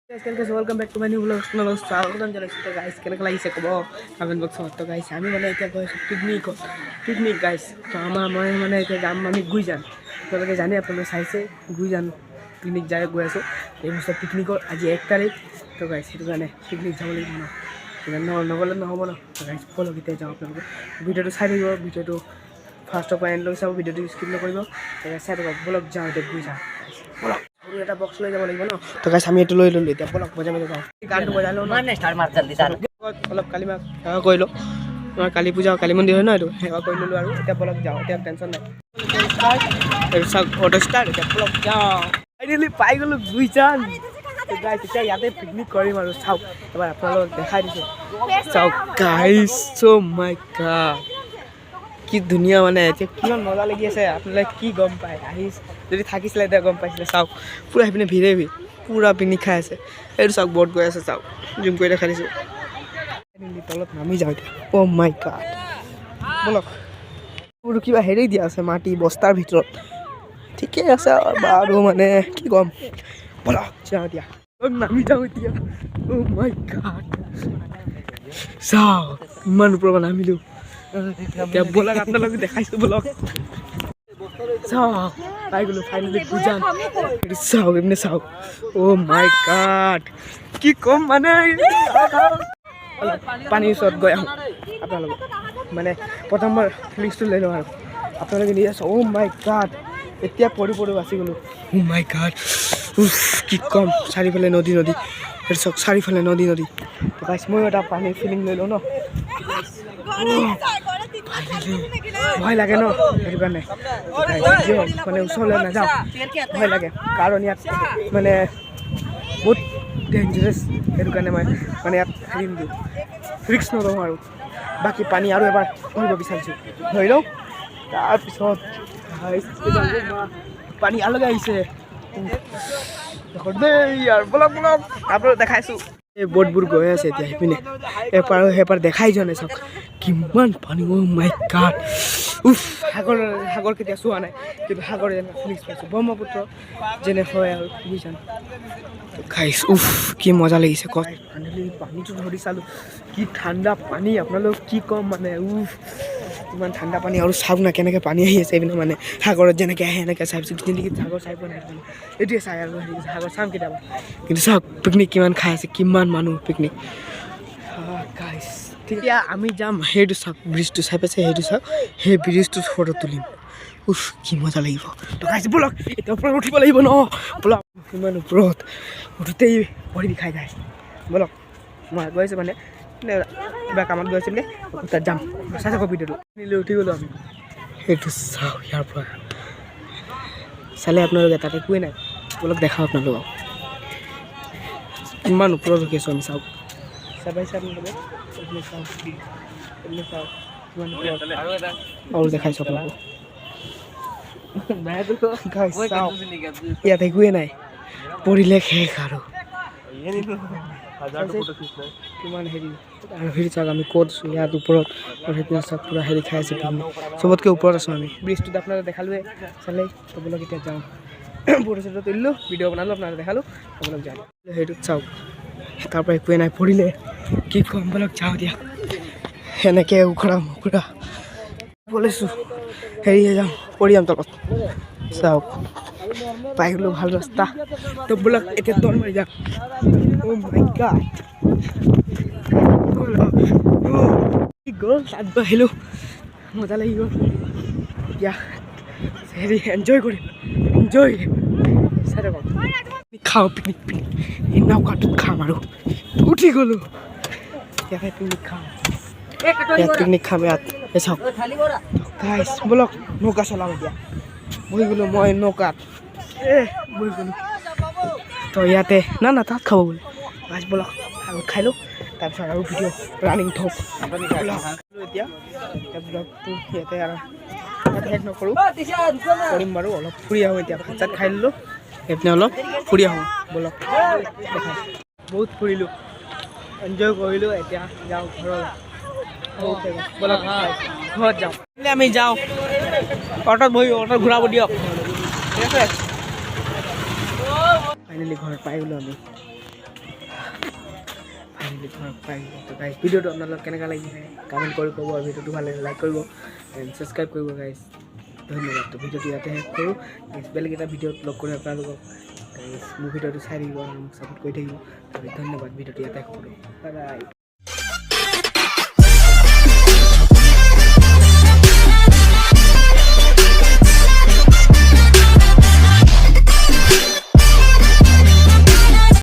welcome back to my new vlog स्वागतम जनाइছোঁ guys কেনেকৈ লাগিছে ক'ব কমেণ্ট বক্সত তো গাইছ আমি মানে এতিয়া গৈ আছোঁ পিকনিক গাইছ তো মই মানে এতিয়া যাম আমি গুইজান আপোনালোকে জানে আপোনালোকে চাইছে গুইজান পিকনিক যাই গৈ আছোঁ এই বছৰ পিকনিকৰ আজি 1 তাৰিখ তো গাইছ সেইটো কাৰণে পিকনিক যাব লাগিব ন নগ'লে নহ'ব ন তো গাইছ ব'লক এতিয়া যাওঁ আপোনালোকে ভিডিঅ'টো চাই থাকিব ভিডিঅ'টো ফাৰ্ষ্টৰ পৰা এণ্ডলৈ চাব ভিডিঅ'টো স্কিপ নকৰিব চাই থাকক ব'লক যাওঁ এতিয়া গুইজান ব'লক এটা বক্স লৈ যাব লাগিব ন তো গাইছ আমি এইটো লৈ ল'লোঁ এতিয়া ব'লক বজাই যাওঁ গানটো বজাই লওঁ মানে ষ্টাৰ্ট মাৰ জলদি অলপ কালি মাক সেৱা কৰি লওঁ আমাৰ কালী পূজা কালী মন্দিৰ হয় ন এইটো সেৱা কৰি ল'লোঁ আৰু এতিয়া ব'লক যাওঁ এতিয়া টেনশ্যন নাই এইটো চাওক অটো ষ্টাৰ্ট এতিয়া ব'লক যাওঁ ফাইনেলি পাই গ'লোঁ গুইজান গাইছ এতিয়া ইয়াতে পিকনিক কৰিম আৰু চাওক এবাৰ আপোনালোকক দেখাই দিছোঁ চাওক গাইছ অ' মাই গড কি ধুনীয়া মানে এতিয়া কিমান মজা লাগি আছে আপোনালোকে কি গম পায় আহিছ যদি থাকিছিলে এতিয়া গম পাইছিলে চাওক পূৰা সেইপিনে ভিৰে পূৰা পিকনিক খাই আছে এইটো চাওক বৰ্ড গৈ আছে চাওক জুম কৰি দেখাই দিছোঁ তলত নামি যাওঁ এতিয়া অ' মাই গড ব'লক এইটো কিবা হেৰি দিয়া আছে মাটি বস্তাৰ ভিতৰত ঠিকে আছে আৰু মানে কি ক'ম ব'লক যাওঁ এতিয়া নামি যাওঁ এতিয়া অ' মাই গড চাওক ইমান ওপৰৰ পৰা নামিলোঁ এতিয়া ব'লক আপোনালোকে দেখাইছোঁ ব'লক চাওক পাই গ'লোঁ ফাইনেলি গুইজান চাওক এপিনে চাওক অ' মাই গড কি ক'ম মানে পানীৰ ওচৰত গৈ আহোঁ আপোনালোকে মানে প্ৰথমবাৰ ফিলিংছটো লৈ লওঁ আৰু আপোনালোকে নিজে চাওক অ' মাই গড এতিয়া পৰি বাচি গ'লোঁ অ' মাই গড কি ক'ম চাৰিওফালে নদী সেইটো চাওক চাৰিওফালে নদী গাইছ ময়ো এটা পানীৰ ফিলিং লৈ লওঁ ন ভয় লাগে ন সেইটো কাৰণে মানে ওচৰলৈ নাযাওঁ ভয় লাগে কাৰণ ইয়াত মানে বহুত ডেঞ্জাৰাছ সেইটো কাৰণে মই মানে ইয়াত হেৰি দিওঁ ৰিক্স নলওঁ আৰু বাকী পানী আৰু এবাৰ ধৰিব বিচাৰিছোঁ ধৰি লওঁ তাৰপিছত পানী আলগা আহিছে দেই আৰু ব'লক আপোনালোক দেখাইছোঁ এই ব'টবোৰ গৈ আছে এতিয়া সেইপিনে এপাৰ দেখাই যোৱা নাই চাওক কিমান পানী অ' মাই গড সাগৰ কেতিয়া চোৱা নাই কিন্তু সাগৰ যেনে ফিলিংছ পাইছোঁ ব্ৰহ্মপুত্ৰ যেনে হয় আৰু গুইজান খাইছোঁ কি মজা লাগিছে কওক পানীটো ধৰি চালোঁ কি ঠাণ্ডা পানী আপোনালোক কি ক'ম মানে ইমান ঠাণ্ডা পানী আৰু চাওক না কেনেকৈ পানী আহি আছে এইপিনে মানে সাগৰত যেনেকৈ আহে এনেকৈ চাইছোঁ জিন্দগীত সাগৰ চাই পোৱা নাই এইটোৱে চাই আৰু হেৰি সাগৰ চাম কেতিয়াবা কিন্তু চাওক পিকনিক কিমান খাই আছে কিমান মানুহ পিকনিক গাইছ তেতিয়া আমি যাম সেইটো চাওক ব্ৰিজটো চাই পাইছে সেইটো চাওক সেই ব্ৰিজটোত ফটো তুলিম কি মজা লাগিব তো গাইছ ব'লক এতিয়া ওপৰত উঠিব লাগিব ন ব'লক ইমান ওপৰত উঠোঁতেই ভৰি বিষাই যায় ব'লক মই গৈ আছোঁ মানে কিবা কামত গৈ আছোঁ তাত যাম চাই থাকক ভিডিঅ'টো উঠি গ'লোঁ আমি সেইটো চাওক ইয়াৰ পৰা চালে আপোনালোকে তাত একোৱেই নাই অলপ দেখাওঁ আপোনালোকক ইমান ওপৰত ৰখি আছোঁ আমি চাওক চাই পাইছে আপোনালোকে চাওক আৰু দেখাইছোঁ আপোনালোকক ইয়াত একোৱেই নাই পৰিলে শেষ আৰু কিমান হেৰি আৰু হেৰি চাওক আমি ক'ত আছোঁ ইয়াত ওপৰত আৰু সেইপিনে চাওক পূৰা হেৰি খাই আছোঁ চবতকৈ ওপৰত আছোঁ আমি ব্ৰিজটোত আপোনালোকে দেখালোৱে চালেই তবলক এতিয়া যাওঁ ফটো চটো তুলিলোঁ ভিডিঅ' বনালোঁ আপোনালোকে দেখালোঁ তবলক যাওঁ সেইটোত চাওক তাৰপৰা একোৱেই নাই পৰিলে কি ক'ম ব'লক যাওঁ দিয়া সেনেকৈ উখৰা বলৈছোঁ হেৰিহে যাওঁ পৰি যাম তলত চাওক পাই গ'লোঁ ভাল ৰাস্তা তো ব'লক এতিয়া দৌৰ মাৰি যাওঁ অ' মাই গড গ'ল তাত গৈ আহিলোঁ মজা লাগি গ'ল এতিয়া হেৰি এনজয় কৰিম চাই থাকক খাওঁ পিকনিক এই নৌকাটোত খাম আৰু উঠি গ'লোঁ ইয়াতে পিকনিক খাম ইয়াত এই চাওক গাইছ ব'লক নৌকা চলাম এতিয়া বহি গ'লোঁ মই নৌকাত বহি গ'লোঁ তো ইয়াতে না তাত খাব বোলে গাইছ ব'লক আগত খাই লওঁ তাৰপিছত আৰু ভিডিঅ' ৰানিং থওক এতিয়া ব্লগটো ইয়াতে আৰু শেষ নকৰোঁ কৰিম বাৰু অলপ ফুৰি আহোঁ এতিয়া ভাত চাত খাই ল'লোঁ এইপিনে অলপ ফুৰি আহোঁ ব'লক বহুত ফুৰিলোঁ এনজয় কৰিলোঁ এতিয়া যাওঁ ঘৰৰ ব'লক ঘৰত যাওঁ আমি যাওঁ অট'ত বহি অট'ত ঘূৰাব দিয়ক ঠিক আছে ফাইনেলি ঘৰত পাই গ'লোঁ আমি ফাইনেলি ঘৰত পাই গ'লো তো গাইজ ভিডিঅ'টো আপোনালোকক কেনেকুৱা লাগিছে কমেণ্ট কৰি ক'ব আৰু ভিডিঅ'টো ভাল লাগিলে লাইক কৰিব এণ্ড ছাবস্ক্ৰাইব কৰিব গাইজ ধন্যবাদ তো ভিডিঅ'টো ইয়াতে শেষ কৰোঁ নেক্সট বেলেগ এটা ভিডিঅ'ত লগ কৰি আপোনালোকক গাইজ মোৰ ভিডিঅ'টো চাই থাকিব আৰু মোক ছাপোৰ্ট কৰি থাকিব ধন্যবাদ ভিডিঅ'টো ইয়াতে শেষ কৰোঁ বাই বাই